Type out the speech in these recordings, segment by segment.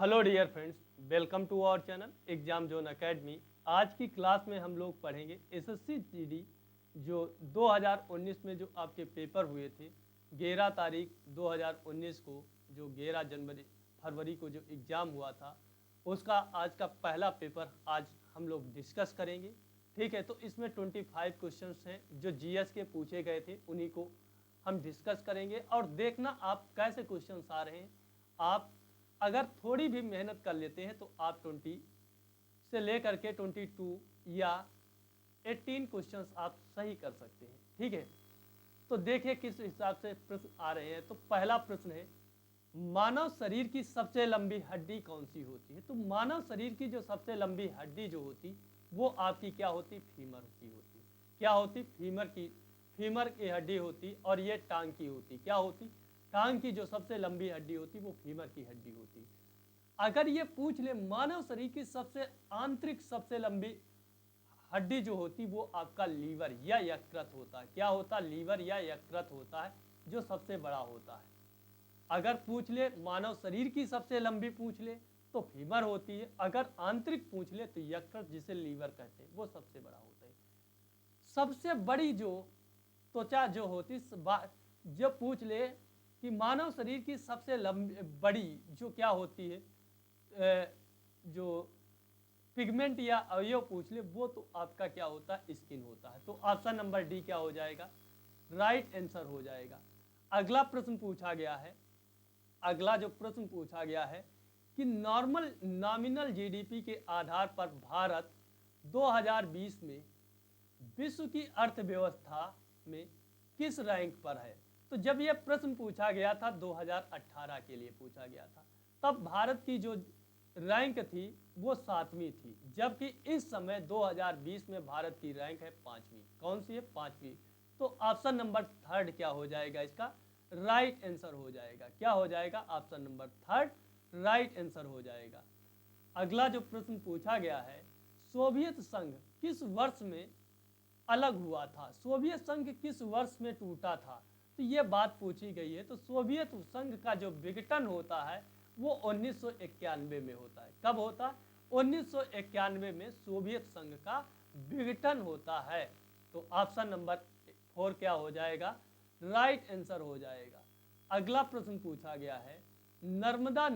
Hello dear friends, welcome to our channel exam zone academy. आज की class में हम लोग पढ़ेंगे एसएससी जीडी जो 2019 में जो आपके पेपर हुए थे 11 तारीख 2019 को, जो 11 जनवरी फरवरी को जो एग्ज़ाम हुआ था उसका आज का पहला पेपर आज हम लोग डिस्कस करेंगे। ठीक है, तो इसमें 25 क्वेश्चंस हैं जो जीएस के पूछे गए थे, उन्हीं को हम डिस्कस करेंगे और देखना आप कैसे क्वेश्चंस आ रहे हैं। आप अगर थोड़ी भी मेहनत कर लेते हैं तो आप 20 से लेकर के 22 या 18 क्वेश्चंस आप सही कर सकते हैं। ठीक है, तो देखिए किस हिसाब से प्रश्न आ रहे हैं। तो पहला प्रश्न है, मानव शरीर की सबसे लंबी हड्डी कौन सी होती है? तो मानव शरीर की जो सबसे लंबी हड्डी जो होती वो आपकी क्या होती? फीमर की होती। क्या होती? फीमर की हड्डी होती। और ये टांग की होती। क्या होती? टांग की जो सबसे लंबी हड्डी होती वो फीमर की हड्डी होती। अगर ये पूछ ले मानव शरीर की सबसे आंतरिक सबसे लंबी हड्डी जो होती वो आपका लीवर या यकृत होता है। क्या होता? लीवर या यकृत होता है जो सबसे बड़ा होता है। अगर पूछ ले मानव शरीर की सबसे लंबी पूछ ले तो फीमर होती है। अगर आंतरिक पूछ ले तो यकृत, जिसे लीवर कहते हैं, वो सबसे बड़ा होता है। सबसे बड़ी जो त्वचा जो होती, जब पूछ ले कि मानव शरीर की सबसे लंबी बड़ी जो क्या होती है, जो पिगमेंट या अवयव पूछ ले, वो तो आपका क्या होता है? स्किन होता है। तो ऑप्शन नंबर डी क्या हो जाएगा? राइट आंसर हो जाएगा। अगला प्रश्न पूछा गया है, अगला जो प्रश्न पूछा गया है कि नॉमिनल जीडीपी के आधार पर भारत 2020 में विश्व की अर्थव्यवस्था में किस रैंक पर है? तो जब यह प्रश्न पूछा गया था 2018 के लिए पूछा गया था, तब भारत की जो रैंक थी वो 7वीं थी, जबकि इस समय 2020 में भारत की रैंक है 5वीं। कौन सी है? 5वीं। तो ऑप्शन नंबर थर्ड क्या हो जाएगा? इसका राइट आंसर हो जाएगा। क्या हो जाएगा? Option number third right answer हो जाएगा। अगला जो प्रश्न पूछा गया है, सोवियत संघ किस वर्ष में अलग हुआ था? सोवियत संघ किस वर्ष में टूटा था? तो ये बात पूछी गई है। तो सोवियत संघ का जो विघटन होता है वो 1991 में होता है। कब होता है? 1991 में सोवियत संघ का विघटन होता है। तो ऑप्शन नंबर 4 क्या हो जाएगा? राइट आंसर हो जाएगा। अगला प्रश्न पूछा गया है, नर्मदा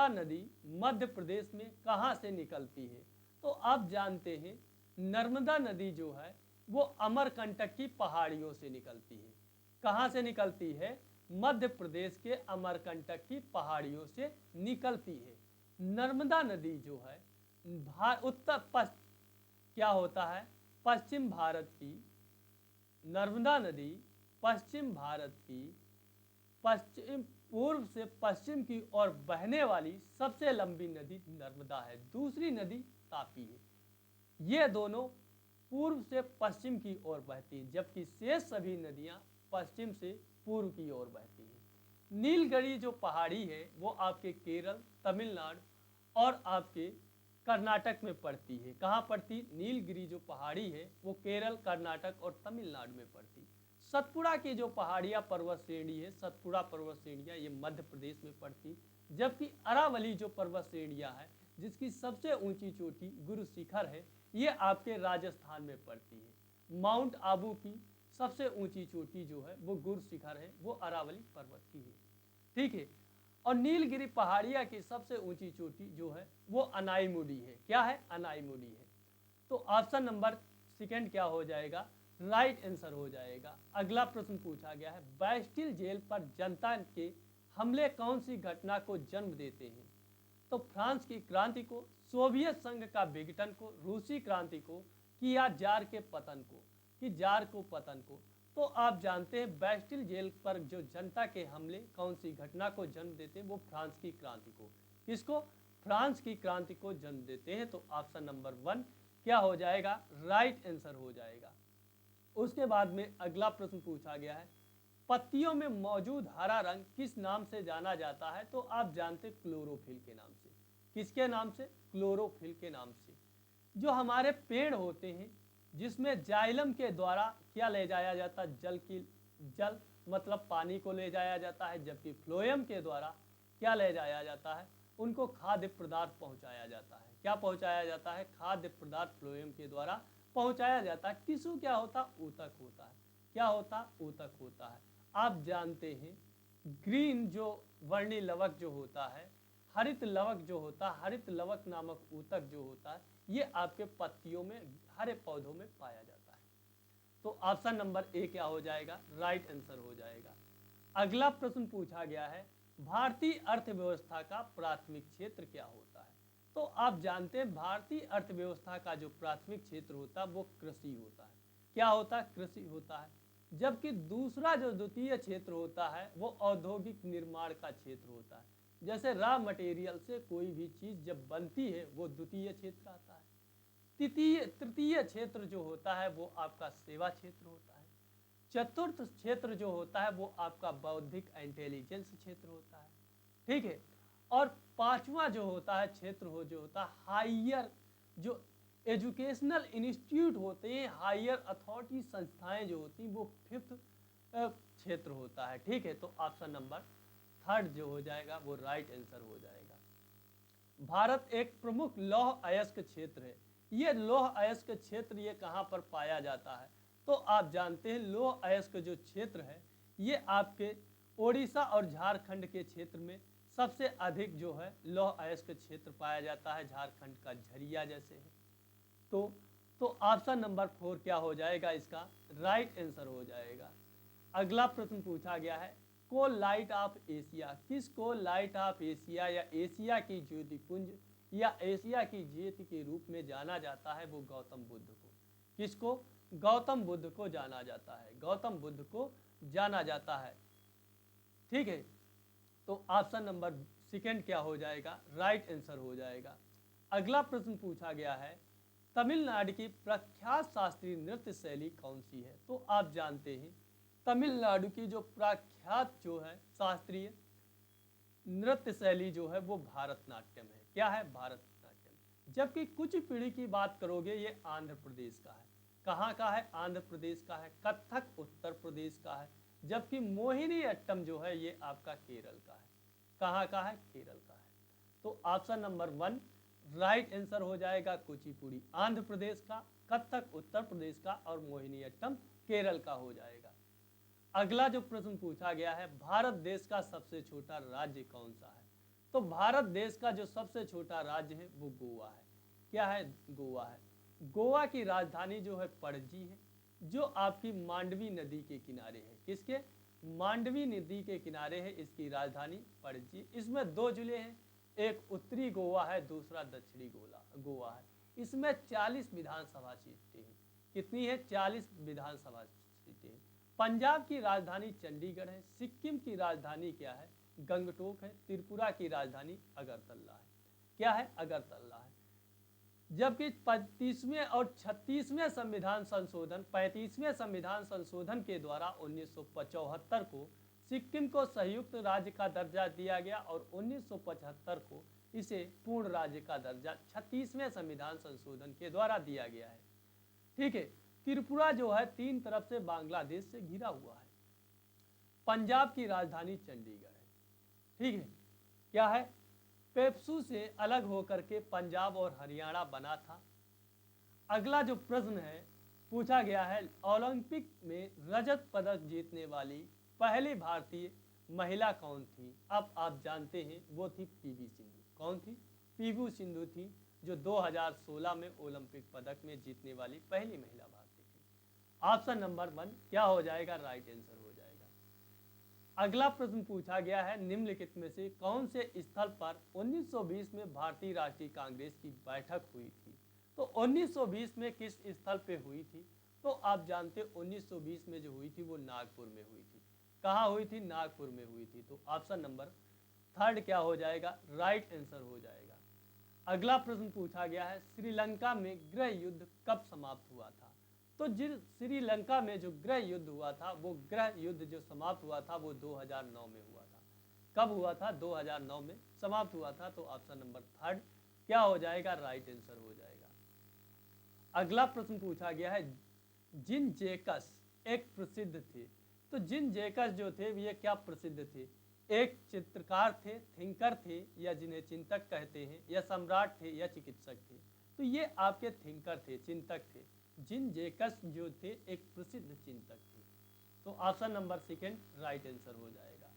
नदी मध्य प्रदेश में कहाँ से निकलती है? तो आप जानते हैं नर्मदा नदी जो है वो अमरकंटक की पहाड़ियों से निकलती है। कहाँ से निकलती है? मध्य प्रदेश के अमरकंटक की पहाड़ियों से निकलती है। नर्मदा नदी जो है क्या होता है? पश्चिम भारत की नर्मदा नदी पश्चिम भारत की पूर्व से पश्चिम की ओर बहने वाली सबसे लंबी नदी नर्मदा है। दूसरी नदी तापी है। ये दोनों पूर्व से पश्चिम की ओर बहती है, जबकि शेष सभी नदियां पश्चिम से पूर्व की ओर बहती हैं। नीलगिरी जो पहाड़ी है वो आपके केरल, तमिलनाडु और आपके कर्नाटक में पड़ती है। कहाँ पड़ती? नीलगिरी जो पहाड़ी है वो केरल, कर्नाटक और तमिलनाडु में पड़ती। सतपुड़ा की जो पहाड़ियाँ पर्वत श्रेणी है, सतपुड़ा पर्वत श्रेणियाँ, ये मध्य प्रदेश में पड़ती। जबकि अरावली जो पर्वत श्रेणियाँ है जिसकी सबसे ऊंची चोटी गुरु शिखर है, ये आपके राजस्थान में पड़ती है। माउंट आबू की सबसे ऊंची चोटी जो है वो गुरु शिखर है, वो अरावली पर्वत की है। ठीक है, और नीलगिरी पहाड़िया की सबसे ऊंची चोटी जो है वो अनाईमुडी है। क्या है? अनाईमुडी है। तो ऑप्शन नंबर सेकंड क्या हो जाएगा? राइट आंसर हो जाएगा। अगला प्रश्न पूछा गया है, बैस्टिल जेल पर जनता के हमले कौन सी घटना को जन्म देते हैं? तो फ्रांस की क्रांति को, सोवियत संघ का विघटन को, रूसी क्रांति को, कि या जार के पतन को, कि जार को पतन को। तो आप जानते हैं बैस्टिल जेल पर जो जनता के हमले कौन सी घटना को जन्म देते हैं? वो फ्रांस की क्रांति को। किसको? फ्रांस की क्रांति को जन्म देते हैं। तो ऑप्शन नंबर 1 क्या हो जाएगा? राइट आंसर हो जाएगा। उसके बाद में अगला प्रश्न पूछा गया है, पत्तियों में मौजूद हरा रंग किस नाम से जाना जाता है? तो आप जानते क्लोरोफिल के नाम से। किसके नाम से? क्लोरोफिल के नाम से। जो हमारे पेड़ होते हैं जिसमें जाइलम के द्वारा क्या ले जाया जाता है? जल मतलब पानी को ले जाया जाता है, जबकि फ्लोएम के द्वारा क्या ले जाया जाता है, उनको खाद्य पदार्थ पहुंचाया जाता है। क्या पहुंचाया जाता है, खाद्य पदार्थ फ्लोएम के द्वारा पहुंचाया जाता है। टिश्यू क्या होता, ऊतक होता है। क्या होता, ऊतक होता है। आप जानते हैं ग्रीन जो वर्णी लवक जो होता है, हरित लवक जो होता है, हरित लवक नामक ऊतक जो होता है, ये आपके पत्तियों में, हरे पौधों में पाया जाता है। तो ऑप्शन नंबर ए क्या हो जाएगा, राइट आंसर हो जाएगा। अगला प्रश्न पूछा गया है, भारतीय अर्थव्यवस्था का प्राथमिक क्षेत्र क्या होता है। तो आप जानते हैं भारतीय अर्थव्यवस्था का जो प्राथमिक क्षेत्र होता है वो कृषि होता है। क्या होता है, कृषि होता है। जबकि दूसरा जो द्वितीय क्षेत्र होता है वो औद्योगिक निर्माण का क्षेत्र होता है। जैसे रॉ मटेरियल से कोई भी चीज जब बनती है वो द्वितीय क्षेत्र आता है। तृतीय क्षेत्र जो होता है वो आपका सेवा क्षेत्र होता है। चतुर्थ क्षेत्र जो होता है वो आपका बौद्धिक इंटेलिजेंस क्षेत्र होता है। ठीक है। और पांचवा जो होता है क्षेत्र हो जो होता है हायर, जो एजुकेशनल इंस्टीट्यूट होते हैं, हायर अथॉरिटी संस्थाएं जो होती हैं, वो फिफ्थ क्षेत्र होता है। ठीक है। तो ऑप्शन नंबर थर्ड जो हो जाएगा वो राइट आंसर हो जाएगा। भारत एक प्रमुख लौह अयस्क क्षेत्र है। ये लौह अयस्क क्षेत्र ये कहाँ पर पाया जाता है, तो आप जानते हैं लौह अयस्क जो क्षेत्र है ये आपके ओडिशा और झारखंड के क्षेत्र में सबसे अधिक जो है लौह अयस्क क्षेत्र पाया जाता है। झारखंड का झरिया जैसे है। तो ऑप्शन नंबर 4 क्या हो जाएगा, इसका राइट आंसर हो जाएगा। अगला प्रश्न पूछा गया है, कोल लाइट ऑफ एशिया, किस को लाइट ऑफ एशिया या एशिया की ज्योतिपुंज या एशिया की ज्योति के रूप में जाना जाता है, वो गौतम बुद्ध को। किसको, गौतम बुद्ध को जाना जाता है। गौतम बुद्ध को जाना जाता है। ठीक है। तो ऑप्शन नंबर सेकंड क्या हो जाएगा, राइट आंसर हो जाएगा। अगला प्रश्न पूछा गया है, तमिलनाडु की प्रख्यात शास्त्रीय नृत्य शैली कौन सी है। तो आप जानते हैं तमिलनाडु की जो प्रख्यात जो है शास्त्रीय नृत्य शैली जो है वो भारतनाट्यम है। क्या है, भारतनाट्यम। जबकि कुचिपुड़ी की बात करोगे ये आंध्र प्रदेश का है। कहाँ का है, आंध्र प्रदेश का है। कथक उत्तर प्रदेश का है। जबकि मोहिनी अट्टम जो है ये आपका केरल का है। कहाँ का है, केरल का है। तो ऑप्शन नंबर 1 राइट आंसर हो जाएगा। कुचिपुड़ी आंध्र प्रदेश का, कथक उत्तर प्रदेश का और मोहिनी अट्टम केरल का हो जाएगा। अगला जो प्रश्न पूछा गया है, भारत देश का सबसे छोटा राज्य कौन सा है। तो भारत देश का जो सबसे छोटा राज्य है वो गोवा है। क्या है, गोवा है। गोवा की राजधानी जो है पणजी है, जो आपकी मांडवी नदी के किनारे है। किसके, मांडवी नदी के किनारे है इसकी राजधानी पणजी। इसमें 2 जिले हैं, एक उत्तरी गोवा है, दूसरा दक्षिणी गोवा है। इसमें 40 विधानसभा सीटें हैं। कितनी है, 40 विधानसभा सीटें हैं। पंजाब की राजधानी चंडीगढ़ है। सिक्किम की राजधानी क्या है, गंगटोक है। त्रिपुरा की राजधानी अगरतला है। क्या है, अगरतला है। जबकि 35वें और 36वें संविधान संशोधन, 35वें संविधान संशोधन के द्वारा 1975 को सिक्किम को संयुक्त राज्य का दर्जा दिया गया और 1975 को इसे पूर्ण राज्य का दर्जा 36वें संविधान संशोधन के द्वारा दिया गया है। ठीक है। त्रिपुरा जो है 3 तरफ से बांग्लादेश से घिरा हुआ है। पंजाब की राजधानी चंडीगढ़ है। ठीक है। क्या है, पेप्सू से अलग होकर के पंजाब और हरियाणा बना था। अगला जो प्रश्न है पूछा गया है, ओलंपिक में रजत पदक जीतने वाली पहली भारतीय महिला कौन थी। अब आप जानते हैं वो थी पीवी सिंधु। कौन थी, पीवी सिंधु थी, जो 2016 में ओलंपिक पदक में जीतने वाली पहली महिला भारतीय थी। ऑप्शन नंबर 1 क्या हो जाएगा, राइट आंसर हो जाएगा। अगला प्रश्न पूछा गया है, निम्नलिखित में से कौन से स्थल पर 1920 में भारतीय राष्ट्रीय कांग्रेस की बैठक हुई थी। तो 1920 में किस स्थल पे हुई थी। तो आप जानते 1920 में जो हुई थी वो नागपुर में हुई थी। कहाँ हुई थी, नागपुर में हुई थी। तो ऑप्शन नंबर 3 क्या हो जाएगा, राइट आंसर हो जाएगा। अगला प्रश्न पूछा गया है, श्रीलंका में गृह युद्ध कब समाप्त हुआ था। तो जिस श्रीलंका में जो गृह युद्ध हुआ था, वो गृह युद्ध जो समाप्त हुआ था वो 2009 में हुआ था। कब हुआ था, 2009 में समाप्त हुआ था। तो ऑप्शन नंबर 3 क्या हो जाएगा, राइट आंसर हो जाएगा। अगला प्रश्न पूछा गया है, जिन जैकस एक प्रसिद्ध थे। तो जिन जैकस जो थे ये क्या प्रसिद्ध थे, एक चित्रकार थे, थिंकर थे, या जिन्हें चिंतक कहते हैं, या सम्राट थे, या चिकित्सक थे। तो ये आपके थिंकर थे, चिंतक थे। जिन जेकस जो थे एक प्रसिद्ध चिंतक थे। तो option number second right answer हो जाएगा।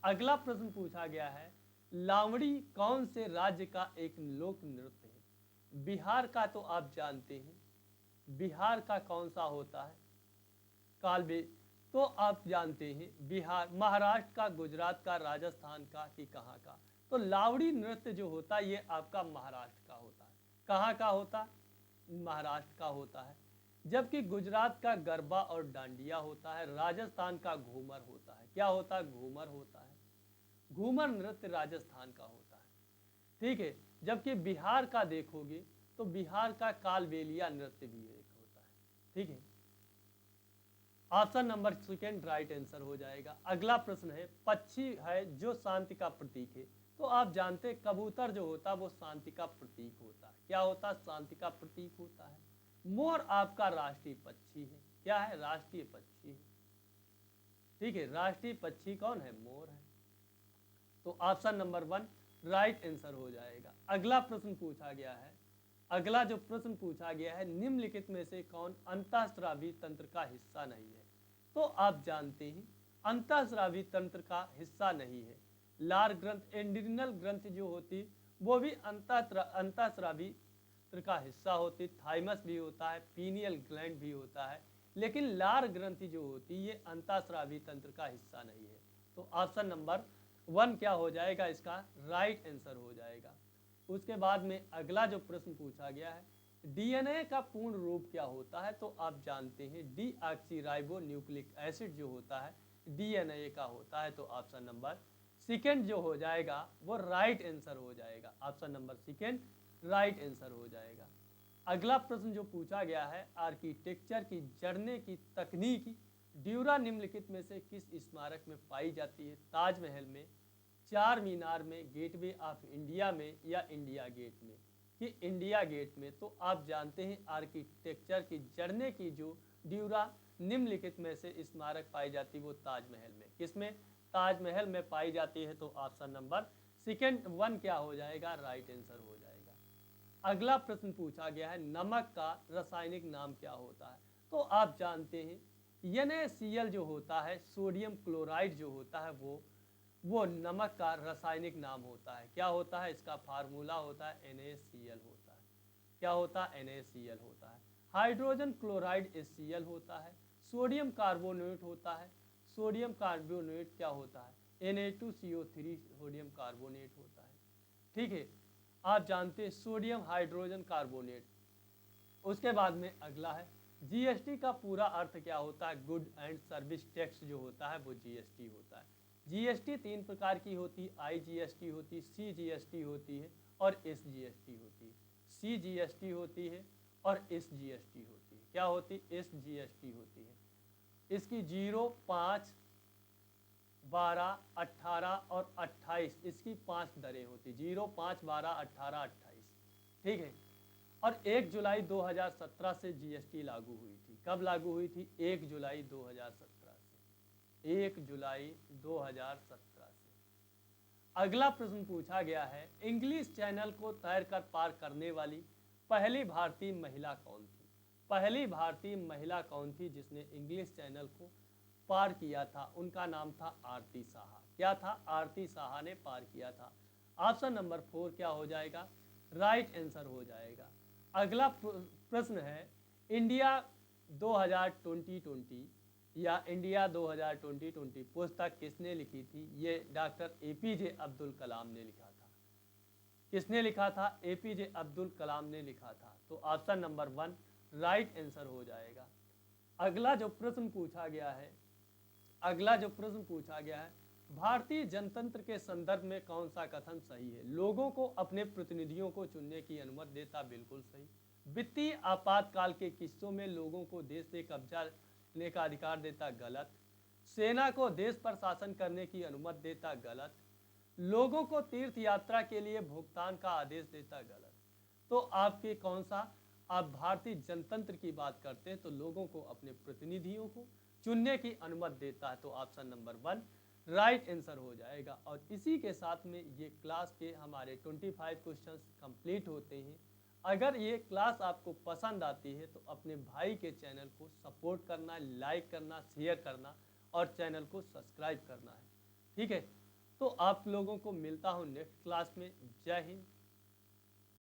अगला प्रश्न पूछा गया है, लावड़ी कौन से राज्य का एक लोक नृत्य है? बिहार का तो आप जानते हैं, बिहार का कौन सा होता है? कालबे। तो आप जानते हैं बिहार, महाराष्ट्र का, गुजरात का, राजस्थान का, कि कहाँ का? तो लावड़ी नृत्य जो होता है ये आपका महाराष्ट्र का होता है। कहाँ का होता? महाराष्ट्र का होता है। जबकि गुजरात का गरबा और डांडिया होता है, राजस्थान का घूमर होता है। क्या होता है? घूमर होता है। घूमर नृत्य राजस्थान का होता है, ठीक है। जबकि बिहार का देखोगे तो बिहार का कालबेलिया नृत्य भी एक होता है, ठीक है। Option number second right answer हो जाएगा। अगला प्रश्न है, पक्षी है जो शांति का प्रतीक है। तो आप जानते हैं कबूतर जो होता है वो शांति का प्रतीक होता है। क्या होता है? शांति का प्रतीक होता है। मोर आपका राष्ट्रीय पक्षी है। क्या है? राष्ट्रीय पक्षी है, ठीक है। राष्ट्रीय पक्षी कौन है? मोर है। तो option number one right answer हो जाएगा। अगला प्रश्न पूछा गया है, अगला जो प्रश्न पूछा गया है, निम्नलिखित में से कौन अंतःस्रावी तंत्र का हिस्सा नहीं है? तो आप जानते हैं अंतःस्रावी तंत्र का हिस्सा नहीं है। लार ग्रंथ, एंड्रिनल ग्रंथ जो होती वो भी अंतःस्रावी तंत्र का हिस्सा होती। थाइमस भी होता है, पीनियल ग्लैंड भी होता है, लेकिन लार ग्रंथि जो होती ये अंतःस्रावी तंत्र का हिस्सा नहीं है। तो ऑप्शन नंबर वन क्या हो जाएगा? इसका राइट आंसर हो जाएगा। उसके बाद में अगला जो प्रश्न पूछा गया है, डीएनए का पूर्ण रूप क्या होता है? तो आप जानते हैं डीऑक्सीराइबो न्यूक्लिक एसिड जो होता है डीएनए का होता है। तो ऑप्शन नंबर सेकेंड जो हो जाएगा वो राइट आंसर हो जाएगा। Option number second right answer हो जाएगा। अगला प्रश्न जो पूछा गया है, आर्किटेक्चर की जड़ने की तकनीक ड्यूरा निम्नलिखित में से किस स्मारक में पाई जाती है? ताजमहल में, चार मीनार में, गेटवे ऑफ इंडिया में, या इंडिया गेट में? कि इंडिया गेट में। तो आप जानते हैं आर्किटेक्चर की जड़ने की जो ड्यूरा निम्नलिखित में से स्मारक पाई जाती है वो ताजमहल में। किसमें? ताजमहल में पाई जाती है। तो ऑप्शन नंबर सेकेंड वन क्या हो जाएगा? राइट आंसर हो जाएगा। अगला प्रश्न पूछा गया है, नमक का रासायनिक नाम क्या होता है? तो आप जानते हैं NaCl जो होता है, सोडियम क्लोराइड जो होता है वो नमक का रासायनिक नाम होता है। क्या होता है? इसका फार्मूला होता है NaCl होता है। क्या होता है? NaCl होता है। हाइड्रोजन क्लोराइड HCl होता है। सोडियम कार्बोनेट होता है। सोडियम कार्बोनेट क्या होता है? Na2CO3 सोडियम कार्बोनेट होता है, ठीक है। आप जानते हैं सोडियम हाइड्रोजन कार्बोनेट। उसके बाद में अगला है, जीएसटी का पूरा अर्थ क्या होता है? गुड एंड सर्विस टैक्स जो होता है वो जीएसटी होता है। जीएसटी तीन प्रकार की होती है, IGST होती है, CGST होती है और SGST होती है। CGST होती है और SGST होती है। क्या होती है? SGST होती है। इसकी 0, 5, 12, 18 और 28 इसकी 5 दरें होती। 0, 5, 12, 18, 28, ठीक है। और 1 जुलाई 2017 से जीएसटी लागू हुई थी। कब लागू हुई थी? 1 जुलाई 2017 से। 1 जुलाई 2017 से। अगला प्रश्न पूछा गया है, इंग्लिश चैनल को तैरकर पार करने वाली पहली भारतीय महिला कौन थी? पहली भारतीय महिला कौन थी जिसने इंग्लिश चैनल को पार किया था? उनका नाम था आरती साहा। क्या था? आरती साहा ने पार किया था। ऑप्शन नंबर 4 क्या हो जाएगा? राइट आंसर हो जाएगा। अगला प्रश्न है, इंडिया 2020 या इंडिया 2020 पुस्तक किसने लिखी थी? ये डॉक्टर APJ अब्दुल कलाम ने लिखा था। किसने लिखा था? APJ अब्दुल कलाम ने लिखा था। तो ऑप्शन नंबर 1 राइट आंसर हो जाएगा। अगला जो प्रश्न पूछा गया है, अगला जो प्रश्न पूछा गया है, भारतीय जनतंत्र के संदर्भ में कौन सा कथन सही है? लोगों को अपने प्रतिनिधियों को चुनने की अनुमति देता, बिल्कुल सही। वित्तीय आपातकाल के किस्सों में लोगों को देश से कब्जा लेने का अधिकार देता, गलत। सेना को देश पर शासन करने की अनुमति देता, गलत। लोगों को तीर्थ यात्रा के लिए भुगतान का आदेश देता, गलत। तो आपके कौन सा? आप भारतीय जनतंत्र की बात करते हैं तो लोगों को अपने प्रतिनिधियों को चुनने की अनुमति देता है। तो ऑप्शन नंबर 1 राइट आंसर हो जाएगा। और इसी के साथ में ये क्लास के हमारे 25 क्वेश्चंस कंप्लीट होते हैं। अगर ये क्लास आपको पसंद आती है तो अपने भाई के चैनल को सपोर्ट करना, लाइक करना, शेयर करना और चैनल को सब्सक्राइब करना है। ठीक है, तो आप लोगों को मिलता हूँ नेक्स्ट क्लास में। जय हिंद।